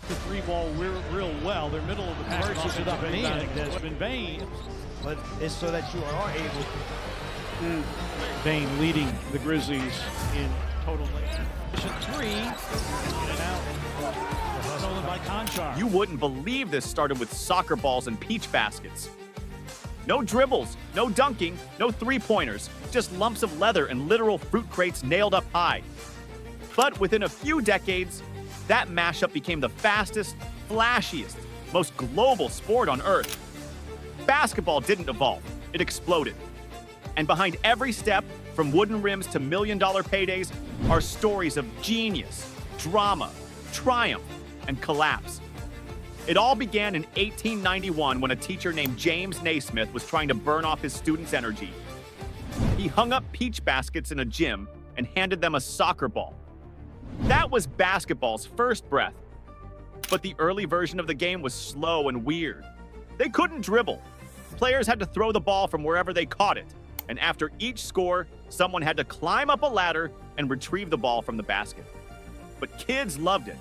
the three ball real well. Their middle of the pack Versus it up and in. has been Bain. But it's so that you are able to. Bain leading the Grizzlies in total length. Three. In and out. Stolen by Conchar. You wouldn't believe this started with soccer balls and peach baskets. No dribbles, no dunking, no three-pointers, just lumps of leather and literal fruit crates nailed up high. But within a few decades, that mashup became the fastest, flashiest, most global sport on Earth. Basketball didn't evolve, it exploded. And behind every step, from wooden rims to million-dollar paydays, are stories of genius, drama, triumph, and collapse. It all began in 1891 when a teacher named James Naismith was trying to burn off his students' energy. He hung up peach baskets in a gym and handed them a soccer ball. That was basketball's first breath. But the early version of the game was slow and weird. They couldn't dribble. Players had to throw the ball from wherever they caught it. And after each score, someone had to climb up a ladder and retrieve the ball from the basket. But kids loved it.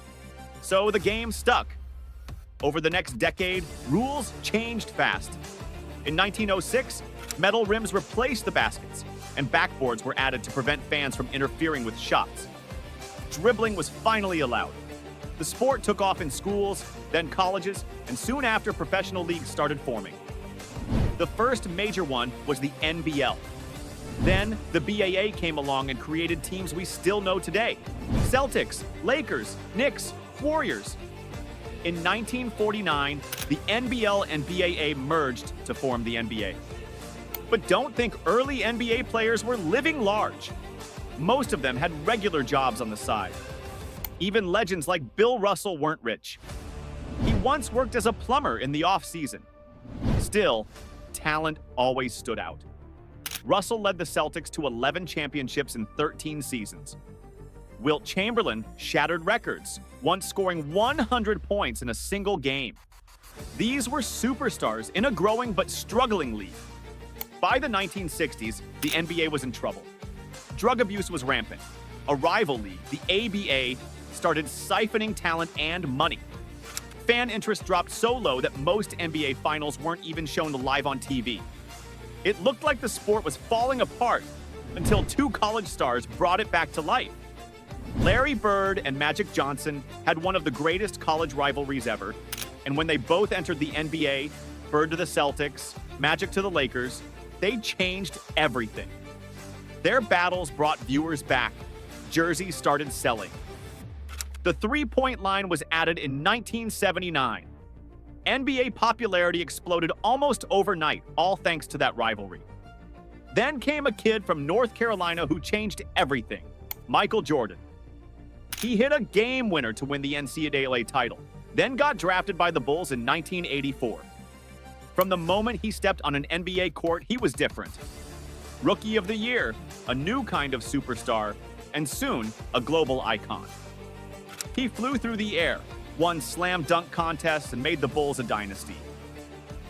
So the game stuck. Over the next decade, rules changed fast. In 1906, metal rims replaced the baskets, and backboards were added to prevent fans from interfering with shots. Dribbling was finally allowed. The sport took off in schools, then colleges, and soon after professional leagues started forming. The first major one was the NBL. Then the BAA came along and created teams we still know today: Celtics, Lakers, Knicks, Warriors. In 1949, the NBL and BAA merged to form the NBA. But don't think early NBA players were living large. Most of them had regular jobs on the side. Even legends like Bill Russell weren't rich. He once worked as a plumber in the off-season. Still, talent always stood out. Russell led the Celtics to 11 championships in 13 seasons. Wilt Chamberlain shattered records, once scoring 100 points in a single game. These were superstars in a growing but struggling league. By the 1960s, the NBA was in trouble. Drug abuse was rampant. A rival league, the ABA, started siphoning talent and money. Fan interest dropped so low that most NBA finals weren't even shown live on TV. It looked like the sport was falling apart until two college stars brought it back to life. Larry Bird and Magic Johnson had one of the greatest college rivalries ever, and when they both entered the NBA, Bird to the Celtics, Magic to the Lakers, they changed everything. Their battles brought viewers back. Jerseys started selling. The three-point line was added in 1979. NBA popularity exploded almost overnight, all thanks to that rivalry. Then came a kid from North Carolina who changed everything: Michael Jordan. He hit a game winner to win the NCAA title, then got drafted by the Bulls in 1984. From the moment he stepped on an NBA court, he was different. Rookie of the Year, a new kind of superstar, and soon a global icon. He flew through the air, won slam dunk contests, and made the Bulls a dynasty.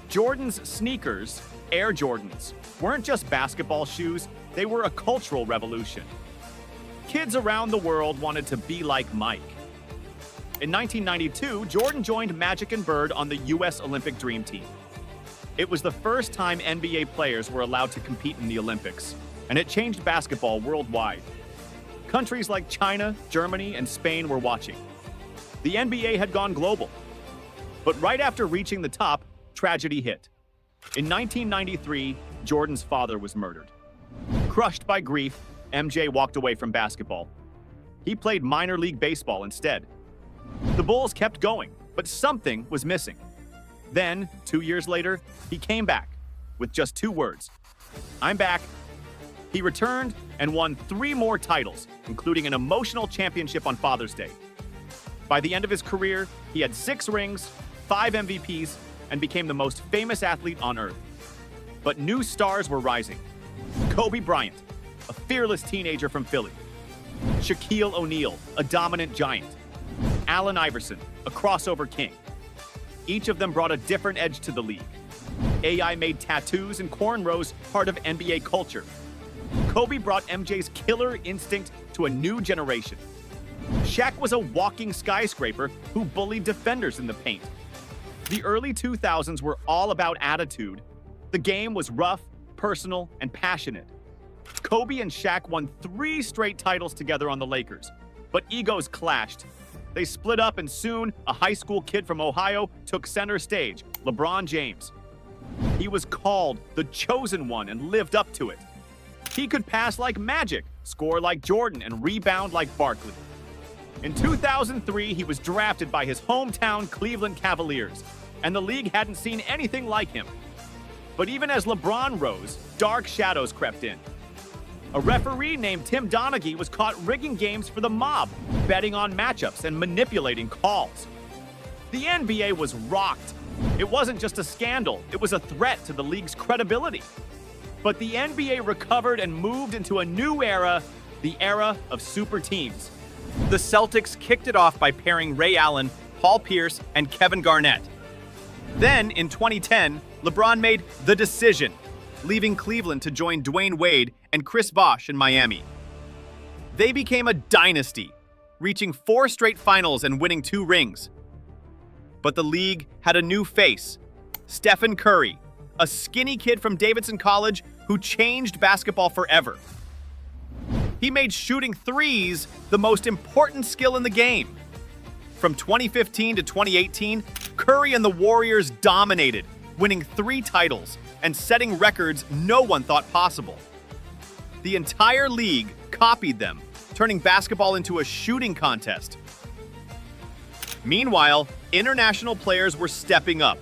Jordan's sneakers, Air Jordans, weren't just basketball shoes, they were a cultural revolution. Kids around the world wanted to be like Mike. In 1992, Jordan joined Magic and Bird on the U.S. Olympic Dream Team. It was the first time NBA players were allowed to compete in the Olympics, and it changed basketball worldwide. Countries like China, Germany, and Spain were watching. The NBA had gone global. But right after reaching the top, tragedy hit. In 1993, Jordan's father was murdered. Crushed by grief, MJ walked away from basketball. He played minor league baseball instead. The Bulls kept going, but something was missing. Then, 2 years later, he came back with just 2 words: "I'm back." He returned and won 3 more titles, including an emotional championship on Father's Day. By the end of his career, he had 6 rings, 5 MVPs, and became the most famous athlete on earth. But new stars were rising. Kobe Bryant, a fearless teenager from Philly. Shaquille O'Neal, a dominant giant. Allen Iverson, a crossover king. Each of them brought a different edge to the league. AI made tattoos and cornrows part of NBA culture. Kobe brought MJ's killer instinct to a new generation. Shaq was a walking skyscraper who bullied defenders in the paint. The early 2000s were all about attitude. The game was rough, personal, and passionate. Kobe and Shaq won 3 straight titles together on the Lakers, but egos clashed. They split up, and soon a high school kid from Ohio took center stage, LeBron James. He was called the chosen one and lived up to it. He could pass like Magic, score like Jordan, and rebound like Barkley. In 2003, he was drafted by his hometown Cleveland Cavaliers, and the league hadn't seen anything like him. But even as LeBron rose, dark shadows crept in. A referee named Tim Donaghy was caught rigging games for the mob, betting on matchups and manipulating calls. The NBA was rocked. It wasn't just a scandal, it was a threat to the league's credibility. But the NBA recovered and moved into a new era, the era of super teams. The Celtics kicked it off by pairing Ray Allen, Paul Pierce, and Kevin Garnett. Then, in 2010, LeBron made the decision, leaving Cleveland to join Dwayne Wade and Chris Bosh in Miami. They became a dynasty, reaching 4 straight finals and winning 2 rings. But the league had a new face, Stephen Curry, a skinny kid from Davidson College who changed basketball forever. He made shooting threes the most important skill in the game. From 2015 to 2018, Curry and the Warriors dominated, winning 3 titles and setting records no one thought possible. The entire league copied them, turning basketball into a shooting contest. Meanwhile, international players were stepping up.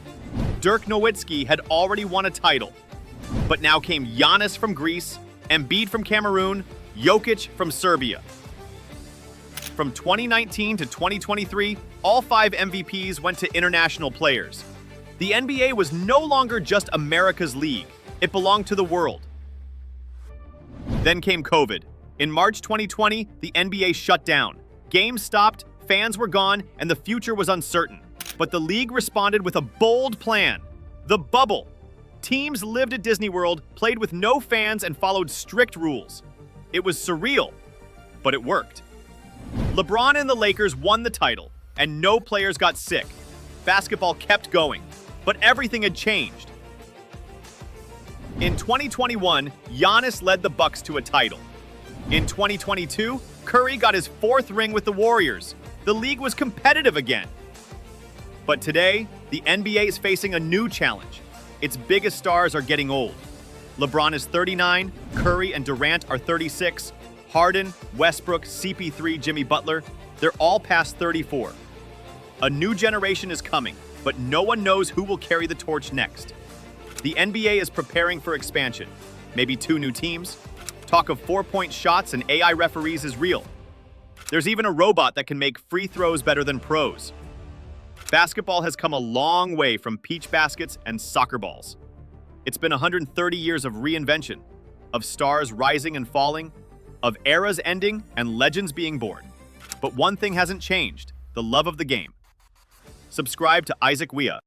Dirk Nowitzki had already won a title, but now came Giannis from Greece, Embiid from Cameroon, Jokic from Serbia. From 2019 to 2023, all 5 MVPs went to international players. The NBA was no longer just America's league. It belonged to the world. Then came COVID. In March 2020, the NBA shut down. Games stopped, fans were gone, and the future was uncertain. But the league responded with a bold plan: the bubble. Teams lived at Disney World, played with no fans, and followed strict rules. It was surreal, but it worked. LeBron and the Lakers won the title, and no players got sick. Basketball kept going, but everything had changed. In 2021, Giannis led the Bucks to a title. In 2022, Curry got his 4th ring with the Warriors. The league was competitive again. But today, the NBA is facing a new challenge. Its biggest stars are getting old. LeBron is 39, Curry and Durant are 36, Harden, Westbrook, CP3, Jimmy Butler, they're all past 34. A new generation is coming, but no one knows who will carry the torch next. The NBA is preparing for expansion. Maybe 2 new teams. Talk of 4-point shots and AI referees is real. There's even a robot that can make free throws better than pros. Basketball has come a long way from peach baskets and soccer balls. It's been 130 years of reinvention, of stars rising and falling, of eras ending and legends being born. But one thing hasn't changed: the love of the game. Subscribe to Isaac Wea.